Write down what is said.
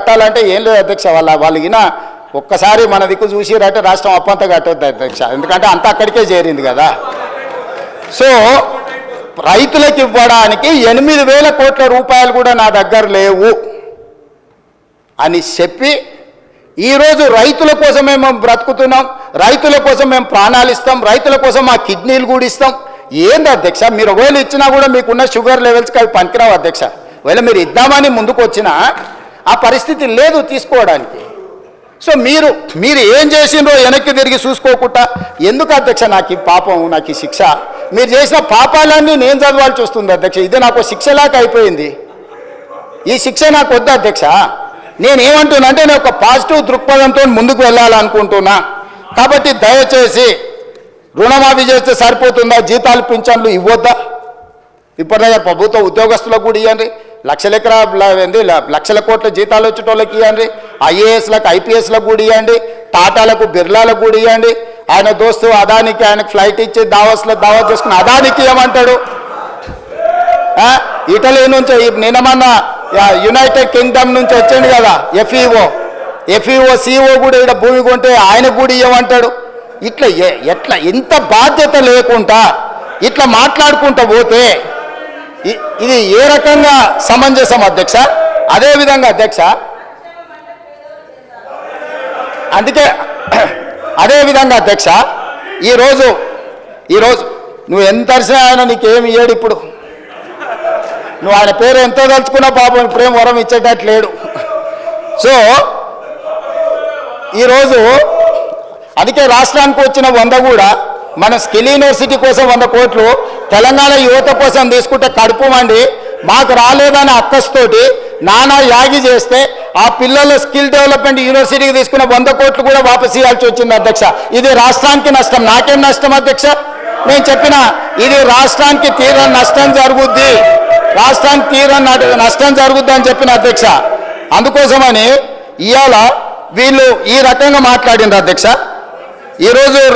కట్టాలంటే ఏం లేదు అధ్యక్ష, వాళ్ళకిన ఒక్కసారి మన దిక్కు చూసిరంటే రాష్ట్రం అప్పంతా కట్టొద్దు అధ్యక్ష, ఎందుకంటే అంతా అక్కడికే చేరింది కదా. సో రైతులకు ఇవ్వడానికి 8,000 కోట్ల రూపాయలు కూడా నా దగ్గర లేవు అని చెప్పి ఈరోజు రైతుల కోసమే మేము బ్రతుకుతున్నాం, రైతుల కోసం మేము ప్రాణాలు ఇస్తాం, రైతుల కోసం మా కిడ్నీలు కూడా ఇస్తాం. ఏంది అధ్యక్ష, మీరు ఒకవేళ ఇచ్చినా కూడా మీకున్న షుగర్ లెవెల్స్కి అవి పనికిరావు అధ్యక్ష. ఒకవేళ మీరు ఇద్దామని ముందుకు వచ్చినా ఆ పరిస్థితి లేదు తీసుకోవడానికి. సో మీరు ఏం చేసిండ్రో వెనక్కి తిరిగి చూసుకోకుండా ఎందుకు అధ్యక్ష నాకు ఈ పాపం, నాకు ఈ శిక్ష? మీరు చేసిన పాపాలన్నీ నేను చదవాల్సి వస్తుంది అధ్యక్ష. ఇది నాకు శిక్షలాగా అయిపోయింది. ఈ శిక్ష నాకు వద్దు అధ్యక్ష. నేనేమంటున్నా అంటే నేను ఒక పాజిటివ్ దృక్పథంతో ముందుకు వెళ్ళాలనుకుంటున్నా. కాబట్టి దయచేసి రుణమాఫీ చేస్తే సరిపోతుందా? జీతాలు పింఛన్లు ఇవ్వద్దా? ఇప్పటిదాకా ప్రభుత్వ ఉద్యోగస్తులకు కూడా ఇవ్వండి, లక్షల కోట్ల జీతాలు వచ్చేటోళ్ళకి ఇవ్వండి, ఐఏఎస్లకు ఐపీఎస్లకు కూడా ఇవ్వండి, టాటాలకు బిర్లాలకు కూడా ఇవ్వండి. ఆయన దోస్తు అదానికి ఆయనకు ఫ్లైట్ ఇచ్చి దావత్ చేసుకుని అదానికి ఇవ్వమంటాడు. ఇటలీ నుంచి నిన్నమన్న యునైటెడ్ కింగ్డమ్ నుంచి వచ్చింది కదా ఎఫ్ఈఓ సిఇఓ కూడా ఇక్కడ భూమి కొంటే ఆయనకు కూడా ఇవ్వమంటాడు. ఎట్లా ఇంత బాధ్యత లేకుండా ఇట్లా మాట్లాడుకుంటూ పోతే ఇది ఏ రకంగా సమంజసం అధ్యక్ష? అదేవిధంగా అధ్యక్ష, అందుకే అదేవిధంగా అధ్యక్ష ఈరోజు నువ్వు ఎంత అరిసినా ఆయన నీకేమి ఇయ్యాడు. ఇప్పుడు నువ్వు ఆయన పేరు ఎంతో తలుచుకున్నా పాపం ఇప్పుడేం వరం ఇచ్చేటట్టు లేడు. సో ఈరోజు అందుకే రాష్ట్రానికి వచ్చిన 100 కూడా మన స్కిల్ యూనివర్సిటీ కోసం 100 కోట్లు తెలంగాణ యువత కోసం తీసుకుంటే కడుపు మండి మాకు రాలేదని అక్కస్తోటి నానా యాగి చేస్తే ఆ పిల్లల స్కిల్ డెవలప్మెంట్ యూనివర్సిటీకి తీసుకున్న 100 కోట్లు కూడా వాపసు ఇవ్వాల్సి వచ్చింది అధ్యక్ష. ఇది రాష్ట్రానికి నష్టం. నాకేం నష్టం అధ్యక్ష? నేను చెప్పిన ఇది రాష్ట్రానికి తీరని నష్టం జరుగుద్ది, రాష్ట్రానికి తీరని నష్టం జరుగుద్ది అని చెప్పిన అధ్యక్ష. అందుకోసమని ఇవాళ వీళ్ళు ఈ రకంగా మాట్లాడినారు అధ్యక్ష. ఈరోజు